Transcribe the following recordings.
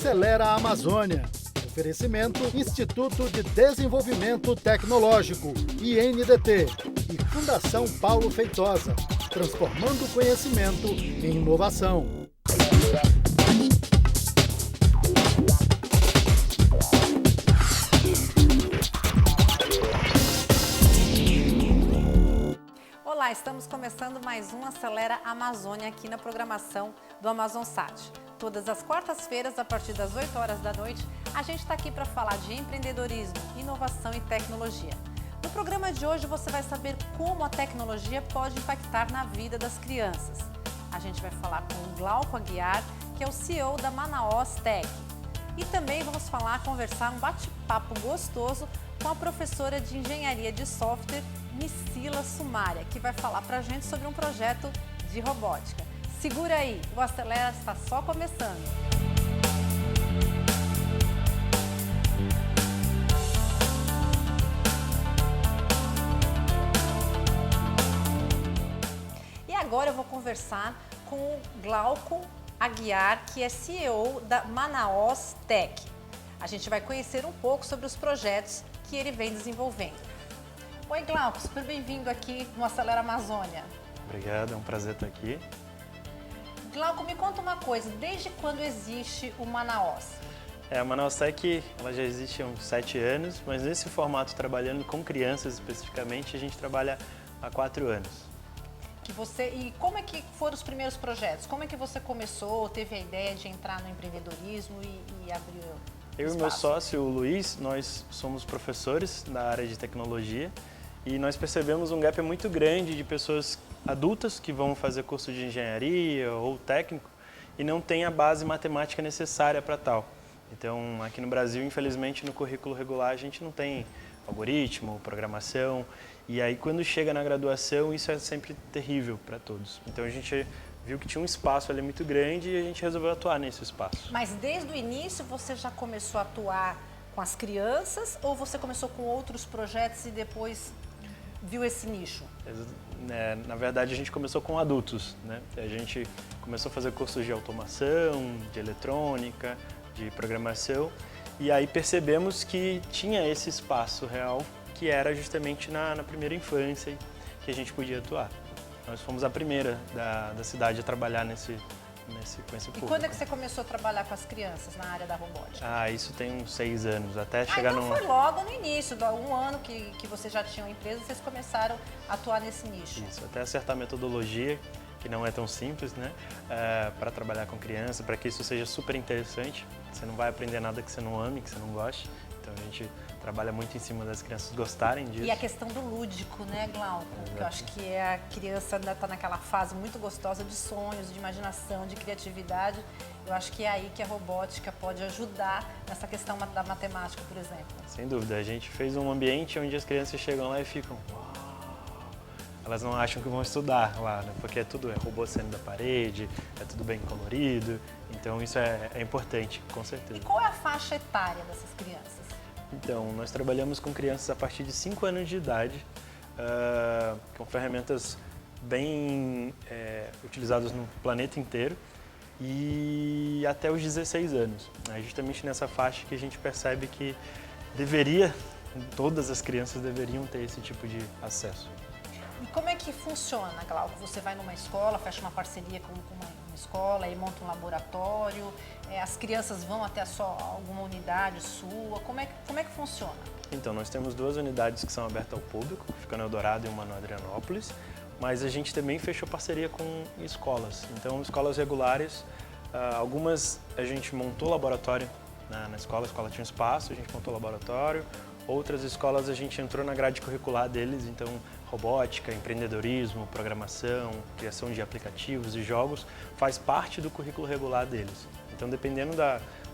Acelera a Amazônia. Oferecimento Instituto de Desenvolvimento Tecnológico, INDT, e Fundação Paulo Feitosa, transformando o conhecimento em inovação. Olá, estamos começando mais um Acelera Amazônia aqui na programação do AmazonSat. Todas as quartas-feiras, a partir das 8 horas da noite, a gente está aqui para falar de empreendedorismo, inovação e tecnologia. No programa de hoje você vai saber como a tecnologia pode impactar na vida das crianças. A gente vai falar com o Glauco Aguiar, que é o CEO da Manaus Tech. E também vamos conversar um bate-papo gostoso com a professora de Engenharia de Software, Missila Sumária, que vai falar para a gente sobre um projeto de robótica. Segura aí, o Acelera está só começando. E agora eu vou conversar com o Glauco Aguiar, que é CEO da Manaus Tech. A gente vai conhecer um pouco sobre os projetos que ele vem desenvolvendo. Oi, Glauco, super bem-vindo aqui no Acelera Amazônia. Obrigado, é um prazer estar aqui. Glauco, me conta uma coisa, desde quando existe o Manaus? A Manaus Tech ela já existe há uns 7 anos, mas nesse formato, trabalhando com crianças especificamente, a gente trabalha há 4 anos. E como é que foram os primeiros projetos? Como é que você começou, teve a ideia de entrar no empreendedorismo e abrir Eu espaço? e meu sócio, o Luiz, nós somos professores da área de tecnologia e nós percebemos um gap muito grande de pessoas adultas que vão fazer curso de engenharia ou técnico e não têm a base matemática necessária para tal. Então, aqui no Brasil, infelizmente, no currículo regular a gente não tem algoritmo, programação, e aí quando chega na graduação isso é sempre terrível para todos. Então a gente viu que tinha um espaço ali muito grande e a gente resolveu atuar nesse espaço. Mas desde o início você já começou a atuar com as crianças ou você começou com outros projetos e depois viu esse nicho? Na verdade, a gente começou com adultos, né? A gente começou a fazer cursos de automação, de eletrônica, de programação, e aí percebemos que tinha esse espaço real, que era justamente na primeira infância que a gente podia atuar. Nós fomos a primeira da cidade a trabalhar com esse público. E quando é que você começou a trabalhar com as crianças na área da robótica? Isso tem uns 6 anos, até chegar então foi logo no início, um ano que você já tinha uma empresa, vocês começaram a atuar nesse nicho. Isso, até acertar a metodologia, que não é tão simples, né? Para trabalhar com criança, para que isso seja super interessante. Você não vai aprender nada que você não ame, que você não goste. Então a gente trabalha muito em cima das crianças gostarem disso. E a questão do lúdico, né, Glauco? Eu acho que a criança ainda está naquela fase muito gostosa de sonhos, de imaginação, de criatividade. Eu acho que é aí que a robótica pode ajudar nessa questão da matemática, por exemplo. Sem dúvida. A gente fez um ambiente onde as crianças chegam lá e ficam... Uau! Elas não acham que vão estudar lá, né? Porque tudo é robô saindo da parede, é tudo bem colorido. Então isso é importante, com certeza. E qual é a faixa etária dessas crianças? Então, nós trabalhamos com crianças a partir de 5 anos de idade, com ferramentas bem utilizadas no planeta inteiro e até os 16 anos. É justamente nessa faixa que a gente percebe que todas as crianças deveriam ter esse tipo de acesso. E como é que funciona, Glauco? Você vai numa escola, fecha uma parceria com uma escola e monta um laboratório, as crianças vão até alguma unidade sua, como é que funciona? Então, nós temos 2 unidades que são abertas ao público, que ficam no Eldorado e uma no Adrianópolis, mas a gente também fechou parceria com escolas. Então, escolas regulares, algumas a gente montou laboratório na escola, a escola tinha um espaço, a gente montou laboratório. Outras escolas a gente entrou na grade curricular deles, então robótica, empreendedorismo, programação, criação de aplicativos e jogos faz parte do currículo regular deles. Então, dependendo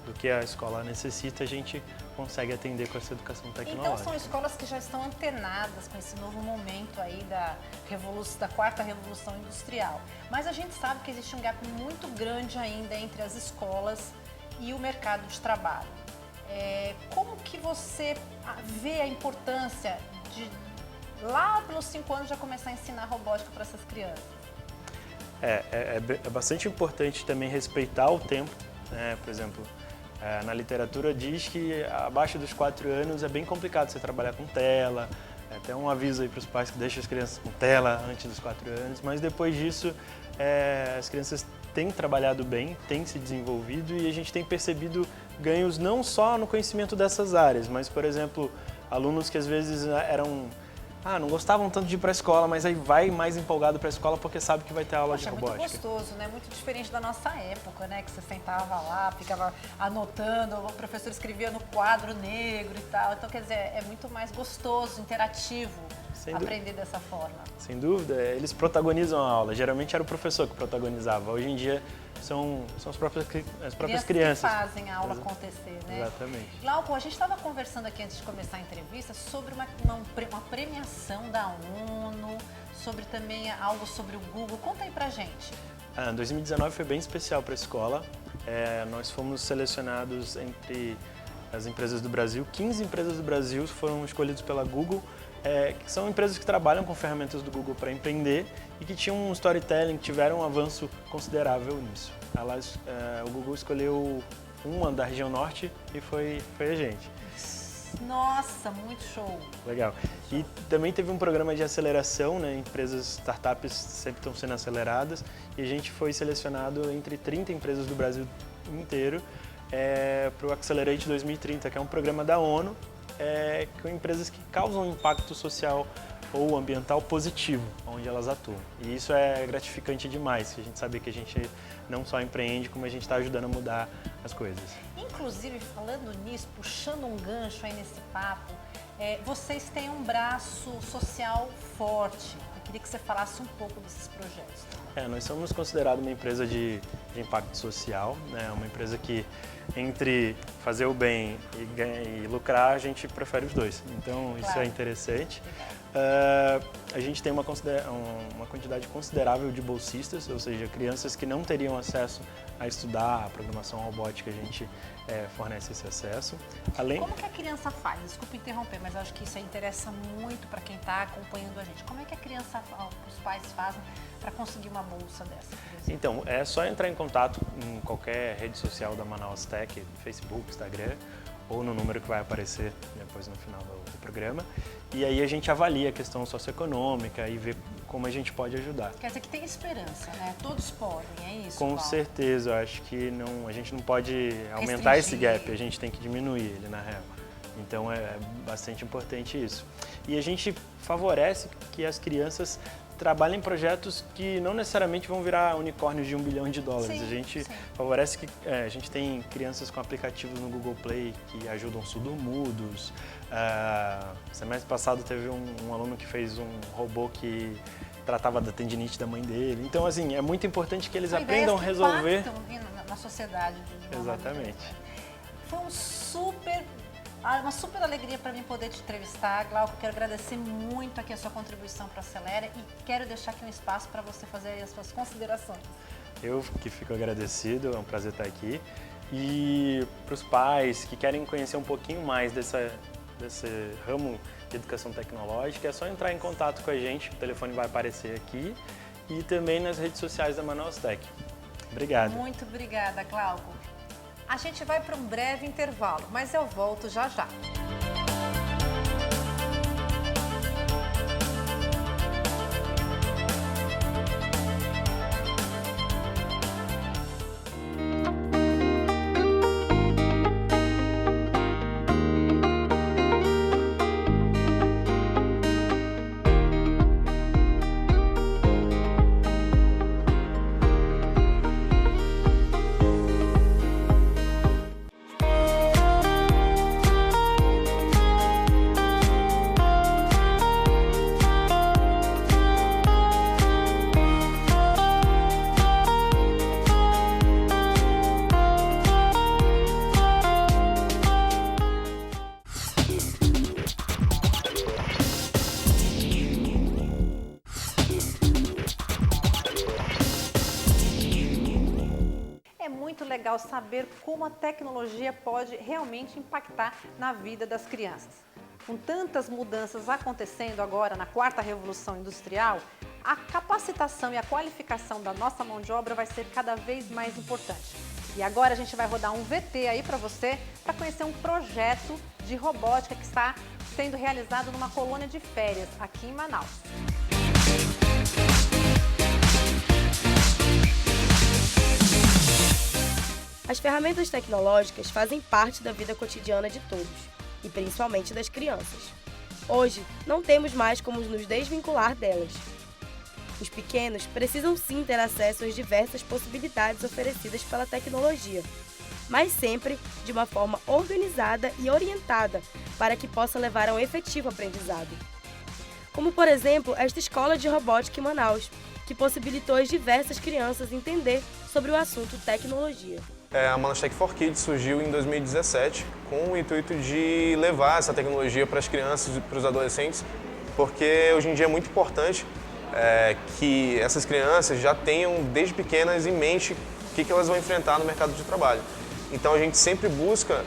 do que a escola necessita, a gente consegue atender com essa educação tecnológica. Então, são escolas que já estão antenadas com esse novo momento aí da 4ª Revolução Industrial. Mas a gente sabe que existe um gap muito grande ainda entre as escolas e o mercado de trabalho. Como que você vê a importância de, lá pelos 5 anos, já começar a ensinar robótica para essas crianças? É bastante importante também respeitar o tempo, né? Por exemplo, Na literatura diz que abaixo dos 4 anos é bem complicado você trabalhar com tela. Até um aviso aí para os pais que deixam as crianças com tela antes dos 4 anos, mas depois disso as crianças têm trabalhado bem, têm se desenvolvido e a gente tem percebido ganhos não só no conhecimento dessas áreas, mas, por exemplo, alunos que às vezes não gostavam tanto de ir para a escola, mas aí vai mais empolgado para a escola porque sabe que vai ter aula de robótica. É muito gostoso, né? Muito diferente da nossa época, né? Que você sentava lá, ficava anotando, o professor escrevia no quadro negro e tal. Então, quer dizer, é muito mais gostoso, interativo aprender dessa forma. Sem dúvida, eles protagonizam a aula. Geralmente era o professor que protagonizava. Hoje em dia são as próprias crianças que fazem a aula acontecer, né? Exatamente. Glauco, a gente estava conversando aqui antes de começar a entrevista sobre uma premiação da ONU, sobre também algo sobre o Google. Conta aí pra gente. 2019 foi bem especial para a escola. Nós fomos selecionados entre as empresas do Brasil. 15 empresas do Brasil foram escolhidas pela Google, que são empresas que trabalham com ferramentas do Google para empreender e que tinham um storytelling, tiveram um avanço considerável nisso. O Google escolheu uma da região norte e foi a gente. Nossa, muito show! Legal. E também teve um programa de aceleração, né? Empresas, startups sempre estão sendo aceleradas e a gente foi selecionado entre 30 empresas do Brasil inteiro para o Accelerate 2030, que é um programa da ONU com empresas que causam impacto social ou ambiental positivo, onde elas atuam. E isso é gratificante demais, a gente saber que a gente não só empreende, como a gente está ajudando a mudar as coisas. Inclusive, falando nisso, puxando um gancho aí nesse papo, vocês têm um braço social forte. Eu queria que você falasse um pouco desses projetos. Nós somos considerados uma empresa de impacto social, né? Uma empresa que, entre fazer o bem e lucrar, a gente prefere os dois. Então, claro. Isso é interessante. A gente tem uma quantidade considerável de bolsistas, ou seja, crianças que não teriam acesso a estudar a programação robótica, a gente fornece esse acesso. Como que a criança faz? Desculpa interromper, mas eu acho que isso interessa muito para quem está acompanhando a gente. Como é que a criança, os pais fazem para conseguir uma bolsa dessa, por exemplo? Então, é só entrar em contato em qualquer rede social da Manaus Tech, Facebook, Instagram, ou no número que vai aparecer depois no final do programa. E aí a gente avalia a questão socioeconômica e vê como a gente pode ajudar. Quer dizer que tem esperança, né? Todos podem, é isso? Com certeza, eu acho que a gente não pode aumentar esse gap, a gente tem que diminuir ele, na real. Então é bastante importante isso. E a gente favorece que as crianças trabalhem em projetos que não necessariamente vão virar unicórnios de $1 bilhão. Sim, a gente sim. favorece que a gente tem crianças com aplicativos no Google Play que ajudam surdo-mudos. Semestre passado teve um aluno que fez um robô que tratava da tendinite da mãe dele. Então, assim, é muito importante que eles aprendam a resolver na sociedade. Exatamente. Foi uma super alegria para mim poder te entrevistar, Glauco. Quero agradecer muito aqui a sua contribuição para a Acelera e quero deixar aqui um espaço para você fazer aí as suas considerações. Eu que fico agradecido, é um prazer estar aqui. E para os pais que querem conhecer um pouquinho mais desse ramo de educação tecnológica, é só entrar em contato com a gente, o telefone vai aparecer aqui e também nas redes sociais da Manaus Tech. Obrigado. Muito obrigada, Glauco. A gente vai para um breve intervalo, mas eu volto já já. Legal saber como a tecnologia pode realmente impactar na vida das crianças. Com tantas mudanças acontecendo agora na 4ª Revolução Industrial, a capacitação e a qualificação da nossa mão de obra vai ser cada vez mais importante. E agora a gente vai rodar um VT aí para você, para conhecer um projeto de robótica que está sendo realizado numa colônia de férias aqui em Manaus. As ferramentas tecnológicas fazem parte da vida cotidiana de todos, e principalmente das crianças. Hoje, não temos mais como nos desvincular delas. Os pequenos precisam sim ter acesso às diversas possibilidades oferecidas pela tecnologia, mas sempre de uma forma organizada e orientada para que possa levar a um efetivo aprendizado. Como, por exemplo, esta escola de robótica em Manaus, que possibilitou às diversas crianças entender sobre o assunto tecnologia. A Manaus Tech for Kids surgiu em 2017 com o intuito de levar essa tecnologia para as crianças e para os adolescentes, porque hoje em dia é muito importante que essas crianças já tenham desde pequenas em mente o que elas vão enfrentar no mercado de trabalho. Então a gente sempre busca,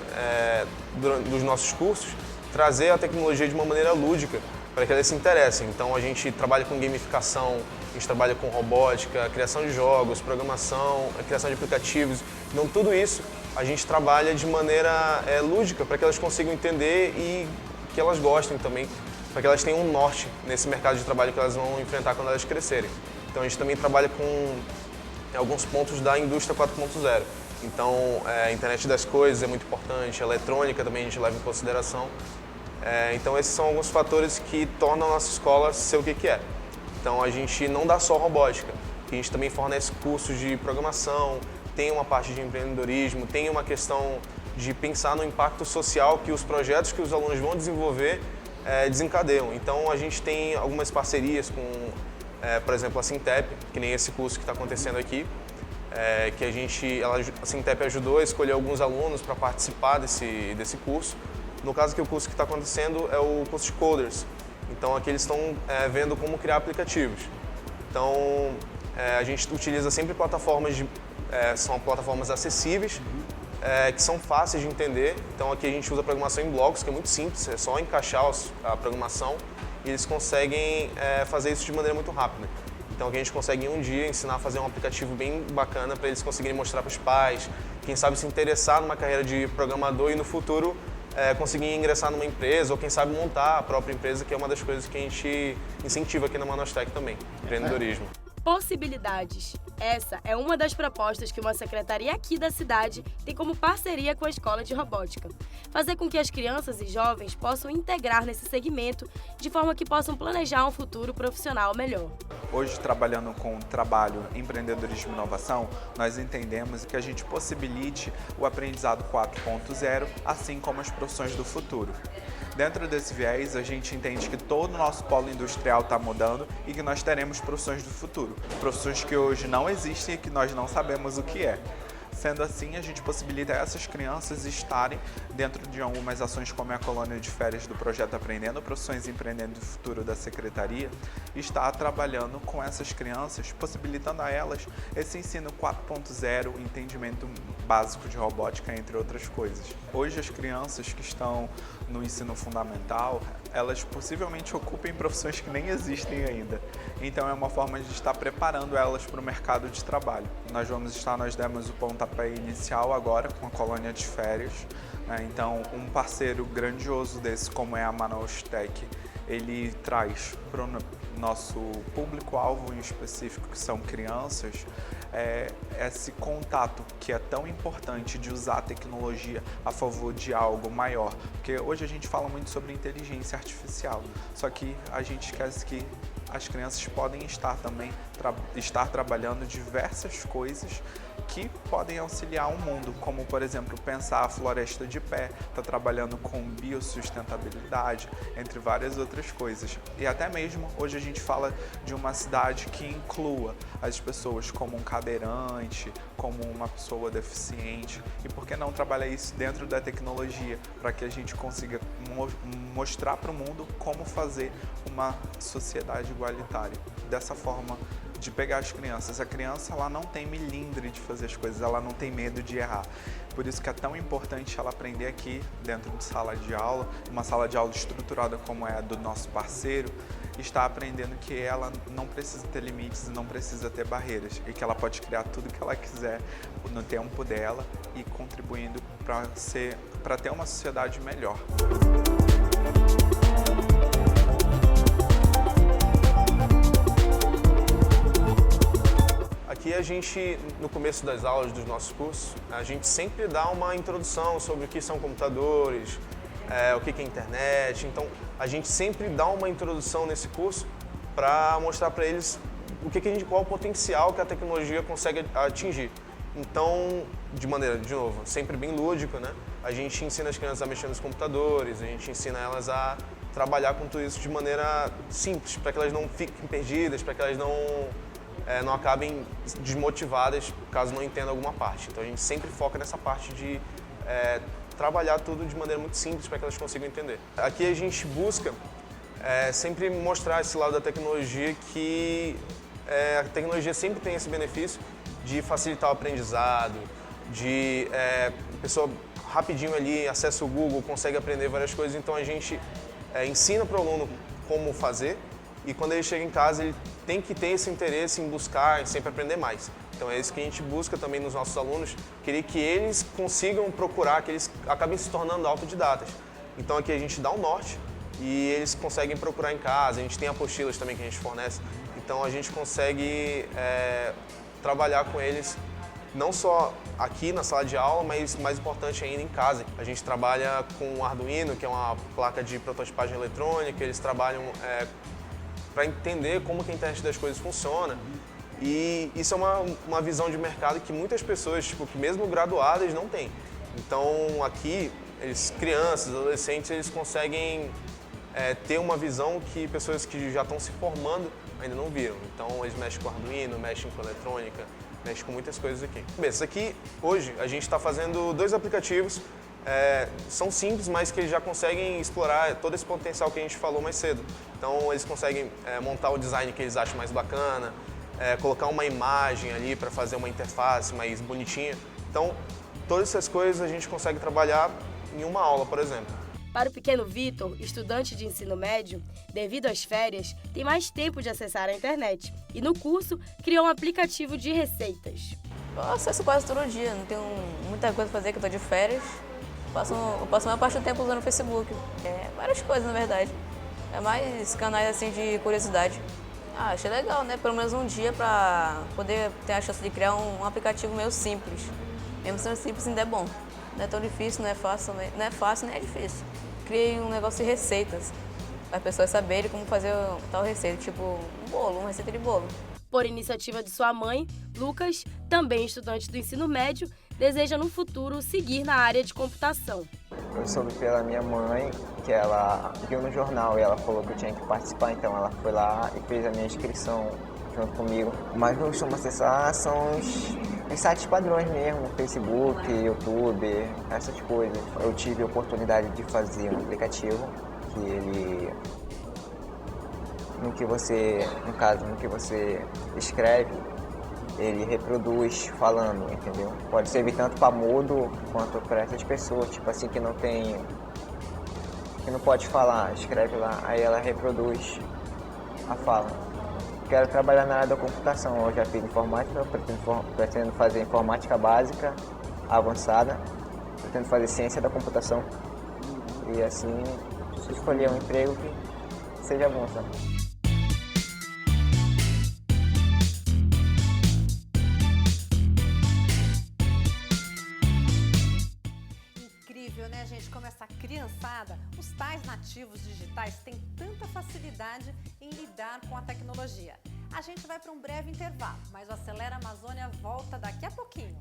nos nossos cursos, trazer a tecnologia de uma maneira lúdica para que elas se interessem. Então a gente trabalha com gamificação, a gente trabalha com robótica, criação de jogos, programação, criação de aplicativos. Então tudo isso a gente trabalha de maneira lúdica para que elas consigam entender e que elas gostem também, para que elas tenham um norte nesse mercado de trabalho que elas vão enfrentar quando elas crescerem. Então a gente também trabalha com alguns pontos da indústria 4.0. Então a internet das coisas é muito importante, a eletrônica também a gente leva em consideração. Então esses são alguns fatores que tornam a nossa escola ser o que é. Então a gente não dá só robótica, a gente também fornece cursos de programação, tem uma parte de empreendedorismo, tem uma questão de pensar no impacto social que os projetos que os alunos vão desenvolver desencadeiam. Então a gente tem algumas parcerias com, por exemplo, a Sintep, que nem esse curso que está acontecendo aqui, que a Sintep ajudou a escolher alguns alunos para participar desse curso. No caso aqui, o curso que está acontecendo é o curso de Coders. Então aqui eles estão vendo como criar aplicativos. Então a gente utiliza sempre plataformas, são plataformas acessíveis, que são fáceis de entender. Então aqui a gente usa programação em blocos, que é muito simples, é só encaixar a programação e eles conseguem fazer isso de maneira muito rápida. Então aqui a gente consegue em um dia ensinar a fazer um aplicativo bem bacana para eles conseguirem mostrar para os pais, quem sabe se interessar numa carreira de programador e no futuro conseguir ingressar numa empresa ou quem sabe montar a própria empresa, que é uma das coisas que a gente incentiva aqui na Manaus Tech também, empreendedorismo. Possibilidades. Essa é uma das propostas que uma secretaria aqui da cidade tem como parceria com a Escola de Robótica. Fazer com que as crianças e jovens possam integrar nesse segmento de forma que possam planejar um futuro profissional melhor. Hoje, trabalhando com trabalho, empreendedorismo e inovação, nós entendemos que a gente possibilite o aprendizado 4.0, assim como as profissões do futuro. Dentro desse viés, a gente entende que todo o nosso polo industrial está mudando e que nós teremos profissões do futuro. Profissões que hoje não existem e que nós não sabemos o que é. Sendo assim, a gente possibilita essas crianças estarem dentro de algumas ações como a colônia de férias do projeto Aprendendo Profissões e Empreendendo o Futuro da Secretaria, e estar trabalhando com essas crianças, possibilitando a elas esse ensino 4.0, entendimento básico de robótica, entre outras coisas. Hoje, as crianças que estão no ensino fundamental, elas possivelmente ocupem profissões que nem existem ainda. Então é uma forma de estar preparando elas para o mercado de trabalho. Nós demos o pontapé inicial agora com a colônia de férias. Então um parceiro grandioso desse, como é a Manaus Tech, ele traz para o nosso público-alvo em específico, que são crianças, esse contato que é tão importante de usar a tecnologia a favor de algo maior. Porque hoje a gente fala muito sobre inteligência artificial, só que a gente esquece que as crianças podem estar também trabalhando diversas coisas que podem auxiliar o mundo, como, por exemplo, pensar a floresta de pé, está trabalhando com biosustentabilidade, entre várias outras coisas. E até mesmo, hoje a gente fala de uma cidade que inclua as pessoas como um cadeirante, como uma pessoa deficiente, e por que não trabalhar isso dentro da tecnologia, para que a gente consiga mostrar para o mundo como fazer uma sociedade igualitária. Dessa forma, de pegar as crianças. A criança, ela não tem melindre de fazer as coisas, ela não tem medo de errar. Por isso que é tão importante ela aprender aqui dentro de sala de aula, uma sala de aula estruturada como é a do nosso parceiro, está aprendendo que ela não precisa ter limites e não precisa ter barreiras e que ela pode criar tudo que ela quiser no tempo dela e contribuindo para ter uma sociedade melhor. Aqui a gente, no começo das aulas dos nossos cursos, a gente sempre dá uma introdução sobre o que são computadores, o que é internet. Então, a gente sempre dá uma introdução nesse curso para mostrar para eles qual o potencial que a tecnologia consegue atingir. Então, de maneira, de novo, sempre bem lúdica, né? A gente ensina as crianças a mexer nos computadores, a gente ensina elas a trabalhar com tudo isso de maneira simples, para que elas não fiquem perdidas, para que elas não acabem desmotivadas caso não entendam alguma parte. Então a gente sempre foca nessa parte de trabalhar tudo de maneira muito simples para que elas consigam entender. Aqui a gente busca sempre mostrar esse lado da tecnologia, que a tecnologia sempre tem esse benefício de facilitar o aprendizado, de a pessoa rapidinho ali acessa o Google, consegue aprender várias coisas. Então a gente ensina para o aluno como fazer, e quando ele chega em casa ele tem que ter esse interesse em buscar, em sempre aprender mais. Então é isso que a gente busca também nos nossos alunos, querer que eles consigam procurar, que eles acabem se tornando autodidatas. Então aqui a gente dá um norte e eles conseguem procurar em casa, a gente tem apostilas também que a gente fornece, então a gente consegue trabalhar com eles não só aqui na sala de aula, mas mais importante ainda em casa. A gente trabalha com o Arduino, que é uma placa de prototipagem eletrônica, eles trabalham para entender como que a internet das coisas funciona. E isso é uma visão de mercado que muitas pessoas, que mesmo graduadas, não têm. Então aqui, crianças, adolescentes, eles conseguem ter uma visão que pessoas que já estão se formando ainda não viram. Então eles mexem com Arduino, mexem com eletrônica, mexem com muitas coisas aqui. Isso aqui, hoje, a gente está fazendo 2 aplicativos. São simples, mas que eles já conseguem explorar todo esse potencial que a gente falou mais cedo. Então eles conseguem montar o design que eles acham mais bacana, colocar uma imagem ali para fazer uma interface mais bonitinha. Então todas essas coisas a gente consegue trabalhar em uma aula, por exemplo. Para o pequeno Vitor, estudante de ensino médio, devido às férias, tem mais tempo de acessar a internet e no curso criou um aplicativo de receitas. Eu acesso quase todo dia, não tenho muita coisa para fazer, que eu estou de férias. Eu passo a maior parte do tempo usando o Facebook. Várias coisas, na verdade. É mais canais assim de curiosidade. Achei legal, né? Pelo menos um dia para poder ter a chance de criar um aplicativo meio simples. Mesmo sendo simples, ainda é bom. Não é tão difícil, não é fácil nem é difícil. Criei um negócio de receitas, para as pessoas saberem como fazer tal receita, tipo um bolo, uma receita de bolo. Por iniciativa de sua mãe, Lucas, também estudante do ensino médio, deseja no futuro seguir na área de computação. Eu soube pela minha mãe que ela viu no jornal e ela falou que eu tinha que participar, então ela foi lá e fez a minha inscrição junto comigo. Mas eu costumo acessar são os sites padrões mesmo, Facebook, YouTube, essas coisas. Eu tive a oportunidade de fazer um aplicativo que ele, no que você escreve, ele reproduz falando, entendeu? Pode servir tanto para mudo quanto para essas pessoas, tipo assim, que não pode falar, escreve lá, aí ela reproduz a fala. Quero trabalhar na área da computação, eu já fiz informática, pretendo fazer informática básica, avançada, pretendo fazer ciência da computação e assim escolher um emprego que seja bom, sabe? Incrível, né, gente? Como essa criançada, os tais nativos digitais têm tanta facilidade em lidar com a tecnologia. A gente vai para um breve intervalo, mas o Acelera Amazônia volta daqui a pouquinho.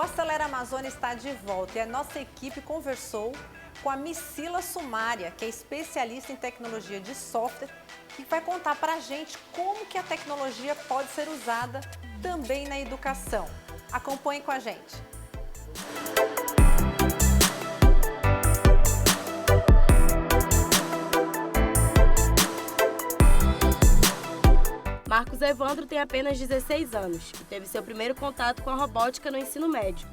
Acelera Amazônia está de volta e a nossa equipe conversou com a Micila Sumária, que é especialista em tecnologia de software, e vai contar para a gente como que a tecnologia pode ser usada também na educação. Acompanhe com a gente. Marcos Evandro tem apenas 16 anos e teve seu primeiro contato com a robótica no ensino médio.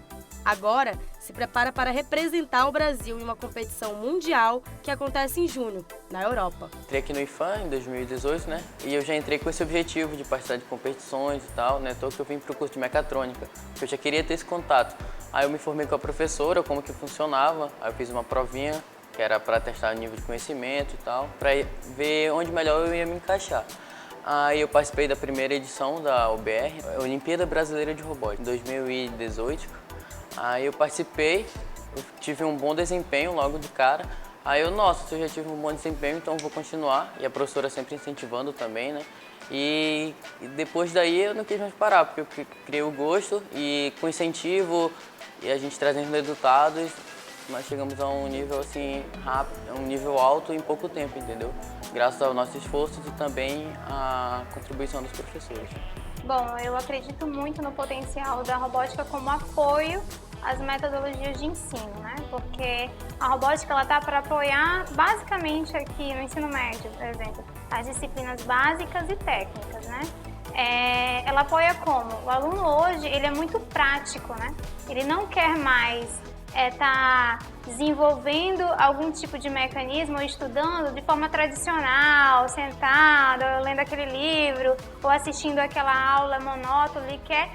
Agora, se prepara para representar o Brasil em uma competição mundial que acontece em junho, na Europa. Entrei aqui no IFAM em 2018, né? E eu já entrei com esse objetivo de participar de competições e tal, né? Então que eu vim para o curso de mecatrônica, porque eu já queria ter esse contato. Aí eu me formei com a professora, como que funcionava, aí eu fiz uma provinha, que era para testar o nível de conhecimento e tal, para ver onde melhor eu ia me encaixar. Aí eu participei da primeira edição da OBR, Olimpíada Brasileira de Robótica, em 2018. Aí eu participei, eu tive um bom desempenho logo de cara. Aí eu, nossa, eu já tive um bom desempenho, então vou continuar. E a professora sempre incentivando também, né? E depois daí eu não quis mais parar, porque eu criei o gosto e com incentivo e a gente trazendo resultados, nós chegamos a um nível assim rápido, um nível alto em pouco tempo, entendeu? Graças ao nosso esforço e também à contribuição dos professores. Bom, eu acredito muito no potencial da robótica como apoio às metodologias de ensino, né? Porque a robótica ela tá para apoiar basicamente aqui no ensino médio, por exemplo, as disciplinas básicas e técnicas, né? Ela apoia como? O aluno hoje ele é muito prático, né? Ele não quer mais tá desenvolvendo algum tipo de mecanismo ou estudando de forma tradicional, sentado, lendo aquele livro ou assistindo aquela aula monótona. Ele quer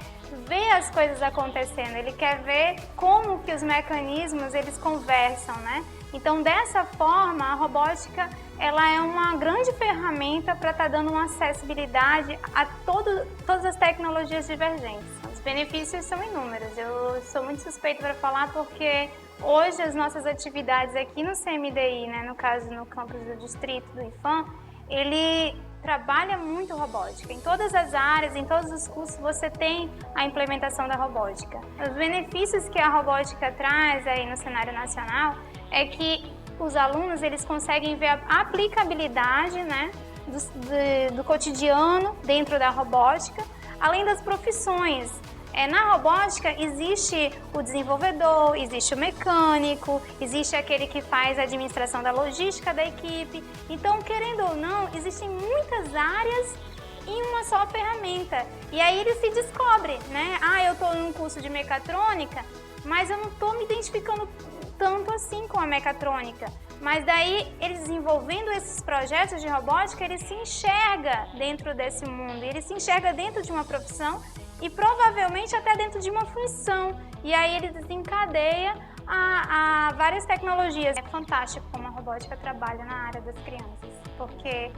ver as coisas acontecendo, ele quer ver como que os mecanismos eles conversam, né? Então, dessa forma, a robótica ela é uma grande ferramenta para estar dando uma acessibilidade a todas as tecnologias divergentes. Os benefícios são inúmeros. Eu sou muito suspeita para falar porque hoje as nossas atividades aqui no CMDI, né, no caso no campus do distrito do IFAM, ele trabalha muito robótica. Em todas as áreas, em todos os cursos, você tem a implementação da robótica. Os benefícios que a robótica traz aí no cenário nacional é que os alunos eles conseguem ver a aplicabilidade, né, do cotidiano dentro da robótica, além das profissões. Na robótica existe o desenvolvedor, existe o mecânico, existe aquele que faz a administração da logística da equipe. Então, querendo ou não, existem muitas áreas em uma só ferramenta. E aí ele se descobre, né? Eu estou num curso de mecatrônica, mas eu não estou me identificando tanto assim com a mecatrônica. Mas daí, ele desenvolvendo esses projetos de robótica, ele se enxerga dentro desse mundo, ele se enxerga dentro de uma profissão e provavelmente até dentro de uma função. E aí ele desencadeia a várias tecnologias. É fantástico como a robótica trabalha na área das crianças, porque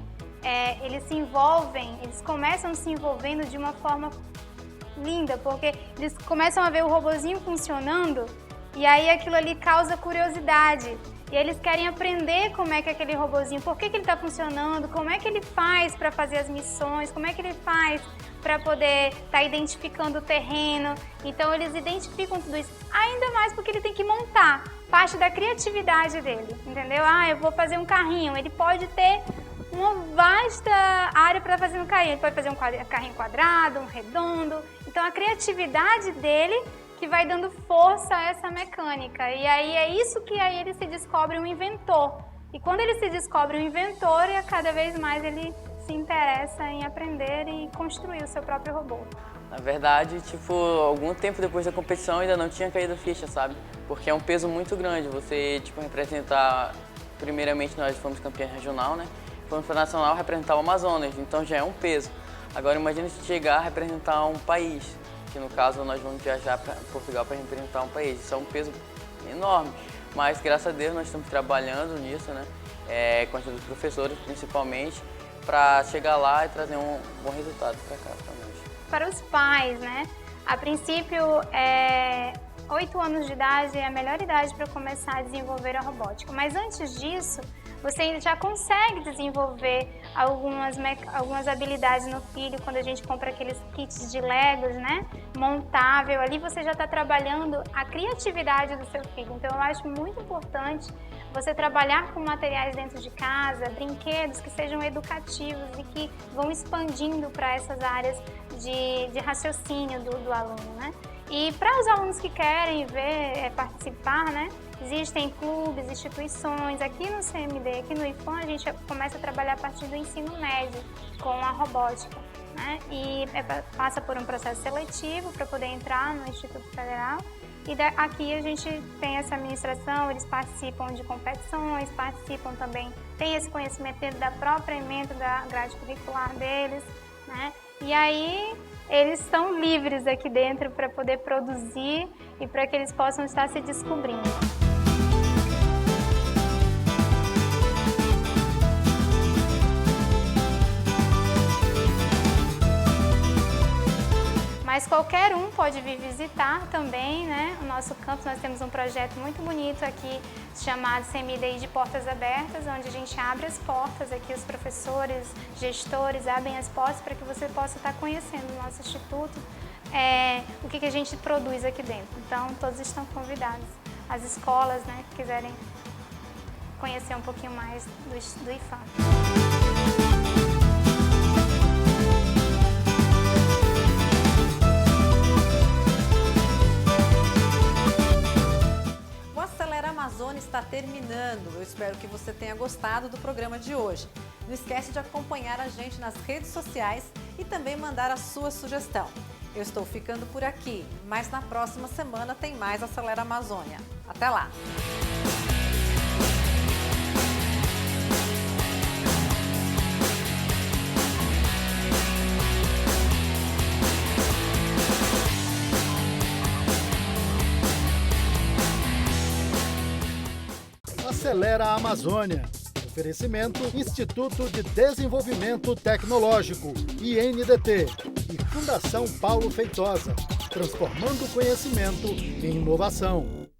eles se envolvem, eles começam se envolvendo de uma forma linda, porque eles começam a ver o robozinho funcionando e aí aquilo ali causa curiosidade. E eles querem aprender como é que aquele robozinho, por que ele está funcionando, como é que ele faz para fazer as missões, como é que ele faz para poder estar identificando o terreno. Então eles identificam tudo isso, ainda mais porque ele tem que montar parte da criatividade dele, entendeu? Eu vou fazer um carrinho, ele pode ter uma vasta área para fazer um carrinho, ele pode fazer um carrinho quadrado, um redondo. Então a criatividade dele que vai dando força a essa mecânica. E aí é isso que aí ele se descobre um inventor. E quando ele se descobre um inventor, cada vez mais ele se interessa em aprender e construir o seu próprio robô. Na verdade, algum tempo depois da competição ainda não tinha caído a ficha, sabe? Porque é um peso muito grande você, representar... Primeiramente nós fomos campeão regional, né? Fomos para o nacional representar o Amazonas, então já é um peso. Agora imagina se chegar a representar um país, que no caso nós vamos viajar para Portugal para representar um país. Isso é um peso enorme, mas graças a Deus nós estamos trabalhando nisso, né? Com a ajuda dos professores principalmente, para chegar lá e trazer um bom resultado para cá também. Para os pais, né? A princípio, 8 anos de idade é a melhor idade para começar a desenvolver a robótica, mas antes disso, você já consegue desenvolver algumas habilidades no filho quando a gente compra aqueles kits de Legos, né? Montável, ali você já está trabalhando a criatividade do seu filho. Então eu acho muito importante você trabalhar com materiais dentro de casa, brinquedos que sejam educativos e que vão expandindo para essas áreas de raciocínio do aluno, né? E para os alunos que querem participar, né? Existem clubes, instituições. Aqui no CMD, aqui no IFAM, a gente começa a trabalhar a partir do ensino médio com a robótica, né? E passa por um processo seletivo para poder entrar no Instituto Federal. E aqui a gente tem essa administração, eles participam de competições, participam também, tem esse conhecimento dentro da própria ementa da grade curricular deles, né? E aí eles estão livres aqui dentro para poder produzir e para que eles possam estar se descobrindo. Mas qualquer um pode vir visitar também, né, o nosso campus. Nós temos um projeto muito bonito aqui chamado CMDI de Portas Abertas, onde a gente abre as portas aqui, os professores, gestores abrem as portas para que você possa estar conhecendo o nosso instituto, o que a gente produz aqui dentro. Então, todos estão convidados. As escolas, né, que quiserem conhecer um pouquinho mais do IFAM. Amazônia está terminando. Eu espero que você tenha gostado do programa de hoje. Não esquece de acompanhar a gente nas redes sociais e também mandar a sua sugestão. Eu estou ficando por aqui, mas na próxima semana tem mais Acelera Amazônia. Até lá! Acelera a Amazônia. Oferecimento Instituto de Desenvolvimento Tecnológico, INDT, e Fundação Paulo Feitosa, transformando conhecimento em inovação.